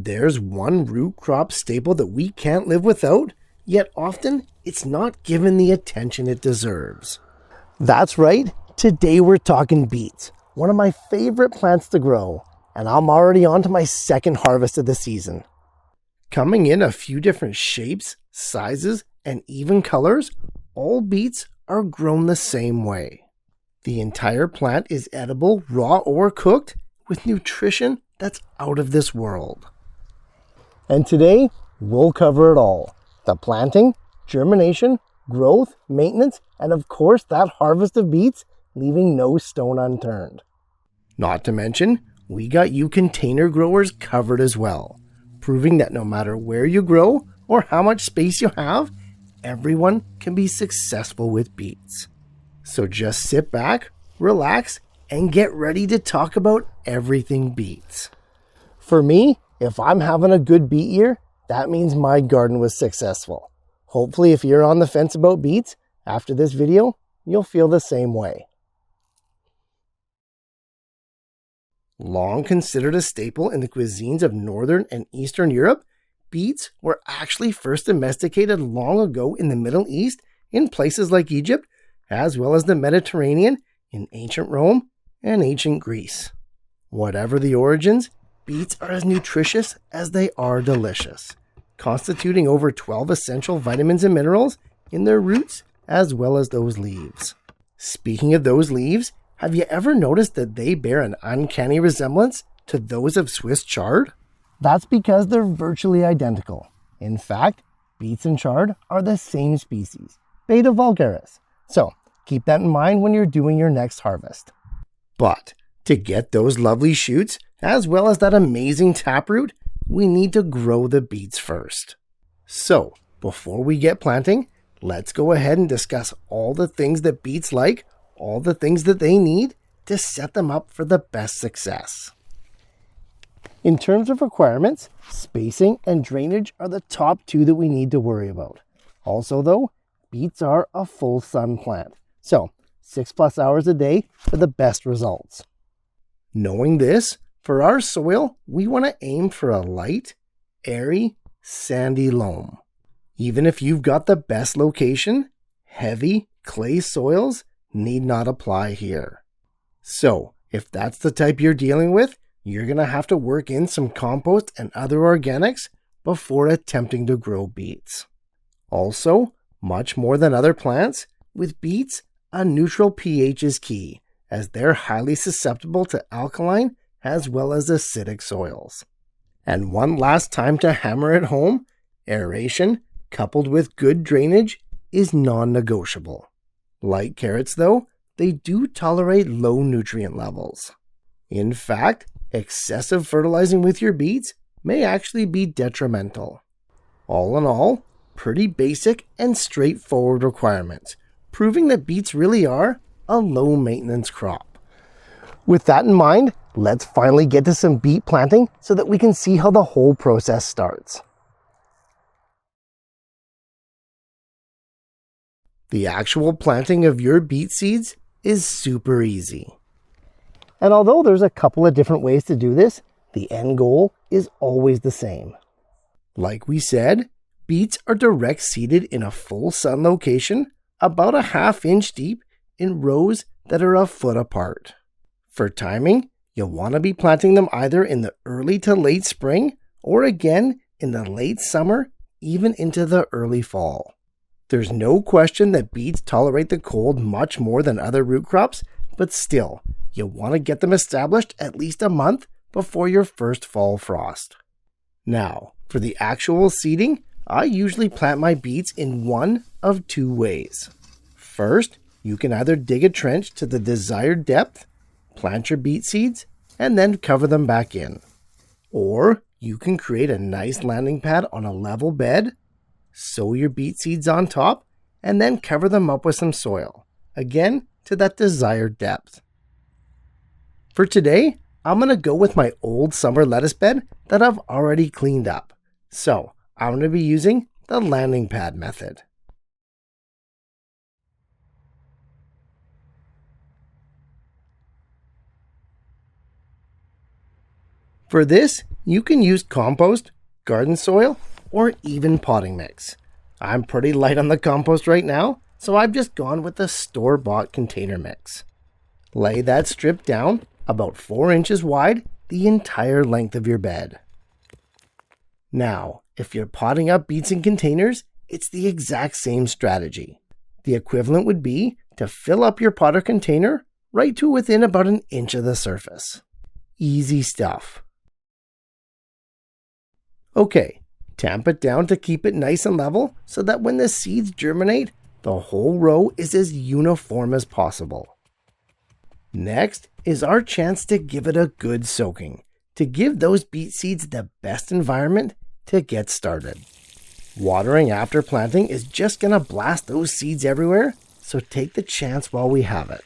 There's one root crop staple that we can't live without, yet often it's not given the attention it deserves. That's right, today we're talking beets, one of my favorite plants to grow, and I'm already on to my second harvest of the season. Coming in a few different shapes, sizes, and even colors, all beets are grown the same way. The entire plant is edible, raw or cooked, with nutrition that's out of this world. And today, we'll cover it all. The planting, germination, growth, maintenance, and of course that harvest of beets, leaving no stone unturned. Not to mention, we got you container growers covered as well, proving that no matter where you grow or how much space you have, everyone can be successful with beets. So just sit back, relax, and get ready to talk about everything beets. For me, if I'm having a good beet year, that means my garden was successful. Hopefully, if you're on the fence about beets, after this video, you'll feel the same way. Long considered a staple in the cuisines of Northern and Eastern Europe, beets were actually first domesticated long ago in the Middle East in places like Egypt, as well as the Mediterranean, in ancient Rome and ancient Greece. Whatever the origins, beets are as nutritious as they are delicious, constituting over 12 essential vitamins and minerals in their roots as well as those leaves. Speaking of those leaves, have you ever noticed that they bear an uncanny resemblance to those of Swiss chard? That's because they're virtually identical. In fact, beets and chard are the same species, Beta vulgaris. So keep that in mind when you're doing your next harvest. But to get those lovely shoots, as well as that amazing taproot, we need to grow the beets first. So before we get planting, let's go ahead and discuss all the things that beets like, all the things that they need to set them up for the best success. In terms of requirements, spacing and drainage are the top two that we need to worry about. Also though, beets are a full sun plant, so 6+ hours a day for the best results. Knowing this, for our soil, we want to aim for a light, airy, sandy loam. Even if you've got the best location, heavy, clay soils need not apply here. So, if that's the type you're dealing with, you're going to have to work in some compost and other organics before attempting to grow beets. Also, much more than other plants, with beets, a neutral pH is key, as they're highly susceptible to alkaline as well as acidic soils. And one last time to hammer it home, aeration, coupled with good drainage, is non-negotiable. Like carrots though, they do tolerate low nutrient levels. In fact, excessive fertilizing with your beets may actually be detrimental. All in all, pretty basic and straightforward requirements, proving that beets really are a low maintenance crop. With that in mind, let's finally get to some beet planting so that we can see how the whole process starts. The actual planting of your beet seeds is super easy. And although there's a couple of different ways to do this, the end goal is always the same. Like we said, beets are direct seeded in a full sun location, about a 1/2 inch deep, in rows that are a foot apart. For timing, you'll want to be planting them either in the early to late spring, or again in the late summer, even into the early fall. There's no question that beets tolerate the cold much more than other root crops, but still, you'll want to get them established at least a month before your first fall frost. Now, for the actual seeding, I usually plant my beets in one of two ways. First, you can either dig a trench to the desired depth, plant your beet seeds, and then cover them back in. Or you can create a nice landing pad on a level bed, sow your beet seeds on top, and then cover them up with some soil, again to that desired depth. For today, I'm going to go with my old summer lettuce bed that I've already cleaned up. So I'm going to be using the landing pad method. For this, You can use compost, garden soil, or even potting mix. I'm pretty light on the compost right now, so I've just gone with the store-bought container mix. Lay that strip down about 4 inches wide, the entire length of your bed. Now, if you're potting up beets in containers, it's the exact same strategy. The equivalent would be to fill up your pot or container right to within about an inch of the surface. Easy stuff. Okay, tamp it down to keep it nice and level so that when the seeds germinate, the whole row is as uniform as possible. Next is our chance to give it a good soaking, to give those beet seeds the best environment to get started. Watering after planting is just going to blast those seeds everywhere, so take the chance while we have it.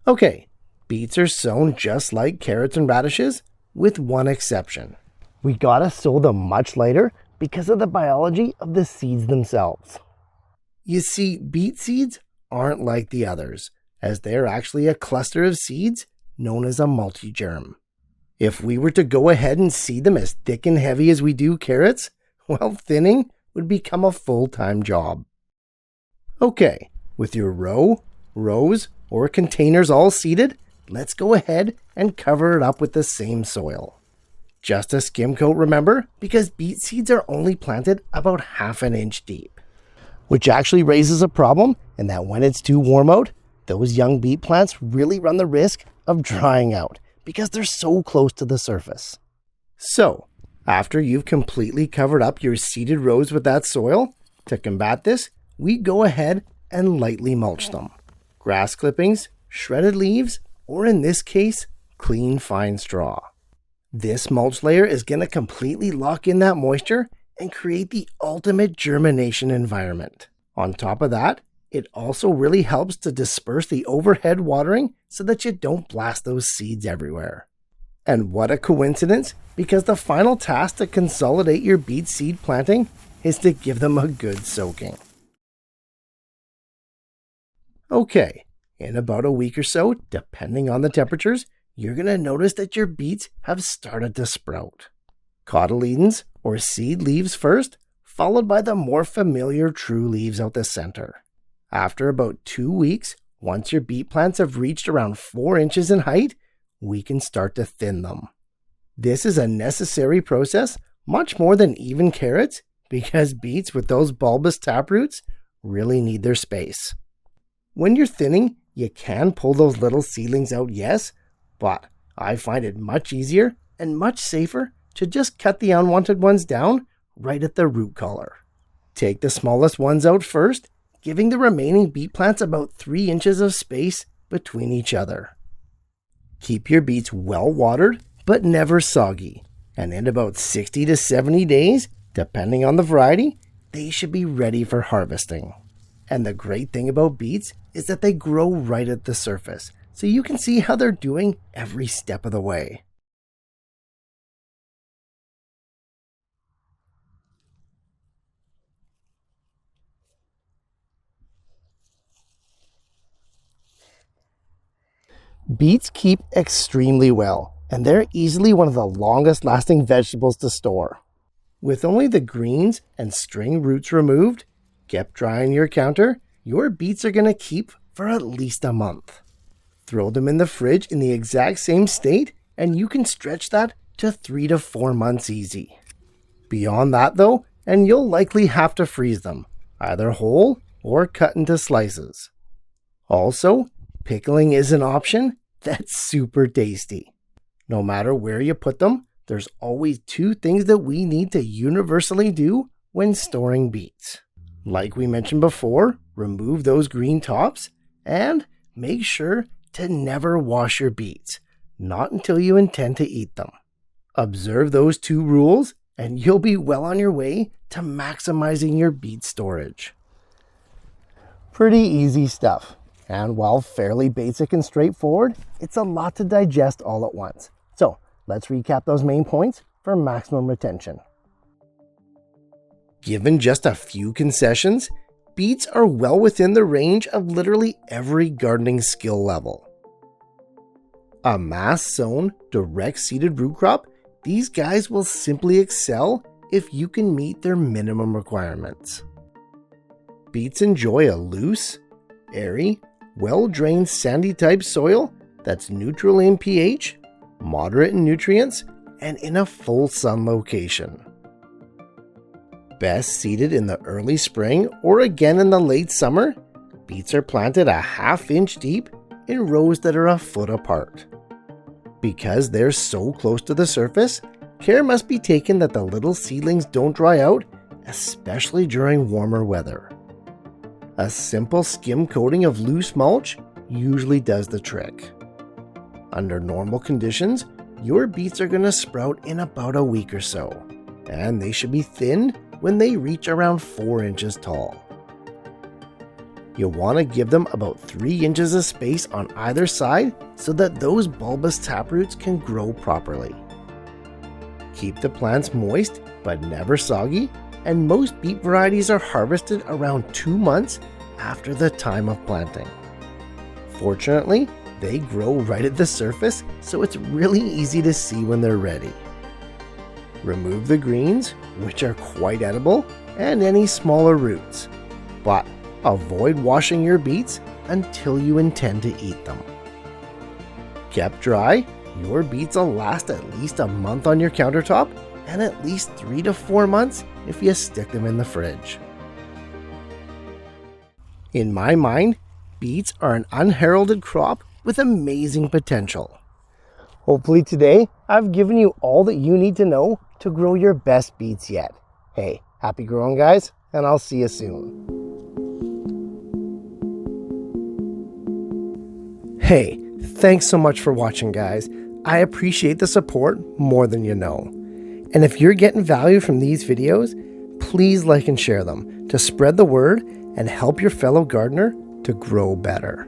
Okay, beets are sown just like carrots and radishes, with one exception. We gotta sow them much lighter because of the biology of the seeds themselves. You see, beet seeds aren't like the others, as they're actually a cluster of seeds known as a multigerm. If we were to go ahead and seed them as thick and heavy as we do carrots, well, thinning would become a full-time job. Okay, with your rows, or containers all seeded, let's go ahead and cover it up with the same soil. Just a skim coat, remember, because beet seeds are only planted about 1/2 inch deep. Which actually raises a problem in that when it's too warm out, those young beet plants really run the risk of drying out because they're so close to the surface. So, after you've completely covered up your seeded rows with that soil, to combat this, we go ahead and lightly mulch them. Grass clippings, shredded leaves, or in this case, clean fine straw. This mulch layer is going to completely lock in that moisture and create the ultimate germination environment. On top of that, it also really helps to disperse the overhead watering so that you don't blast those seeds everywhere. And what a coincidence, because the final task to consolidate your beet seed planting is to give them a good soaking. Okay, in about a week or so, depending on the temperatures, you're going to notice that your beets have started to sprout. Cotyledons, or seed leaves first, followed by the more familiar true leaves out the center. After about 2 weeks, once your beet plants have reached around 4 inches in height, we can start to thin them. This is a necessary process, much more than even carrots, because beets with those bulbous taproots really need their space. When you're thinning, you can pull those little seedlings out, yes, but I find it much easier and much safer to just cut the unwanted ones down right at the root collar. Take the smallest ones out first, giving the remaining beet plants about 3 inches of space between each other. Keep your beets well watered, but never soggy, and in about 60 to 70 days, depending on the variety, they should be ready for harvesting. And the great thing about beets is that they grow right at the surface, so you can see how they're doing every step of the way. Beets keep extremely well, and they're easily one of the longest lasting vegetables to store. With only the greens and string roots removed, kept dry on your counter, your beets are going to keep for at least a month. Throw them in the fridge in the exact same state, and you can stretch that to 3 to 4 months easy. Beyond that though, and you'll likely have to freeze them, either whole or cut into slices. Also, pickling is an option that's super tasty. No matter where you put them, there's always 2 things that we need to universally do when storing beets. Like we mentioned before, remove those green tops and make sure to never wash your beets, not until you intend to eat them. Observe those 2 rules and you'll be well on your way to maximizing your beet storage. Pretty easy stuff. And while fairly basic and straightforward, it's a lot to digest all at once. So let's recap those main points for maximum retention. Given just a few concessions, beets are well within the range of literally every gardening skill level. A mass-sown, direct-seeded root crop, these guys will simply excel if you can meet their minimum requirements. Beets enjoy a loose, airy, well-drained sandy-type soil that's neutral in pH, moderate in nutrients, and in a full sun location. Best seeded in the early spring or again in the late summer, beets are planted a ½ inch deep in rows that are a foot apart. Because they're so close to the surface, care must be taken that the little seedlings don't dry out, especially during warmer weather. A simple skim coating of loose mulch usually does the trick. Under normal conditions, your beets are going to sprout in about a week or so, and they should be thinned when they reach around 4 inches tall. You'll want to give them about 3 inches of space on either side so that those bulbous taproots can grow properly. Keep the plants moist but never soggy, and most beet varieties are harvested around 2 months after the time of planting. Fortunately, they grow right at the surface, so it's really easy to see when they're ready. Remove the greens, which are quite edible, and any smaller roots, but avoid washing your beets until you intend to eat them. Kept dry, your beets will last at least a month on your countertop and at least 3 to 4 months if you stick them in the fridge. In my mind, beets are an unheralded crop with amazing potential. Hopefully today, I've given you all that you need to know to grow your best beets yet. Hey, happy growing guys, and I'll see you soon. Hey, thanks so much for watching guys. I appreciate the support more than you know. And if you're getting value from these videos, please like and share them to spread the word and help your fellow gardener to grow better.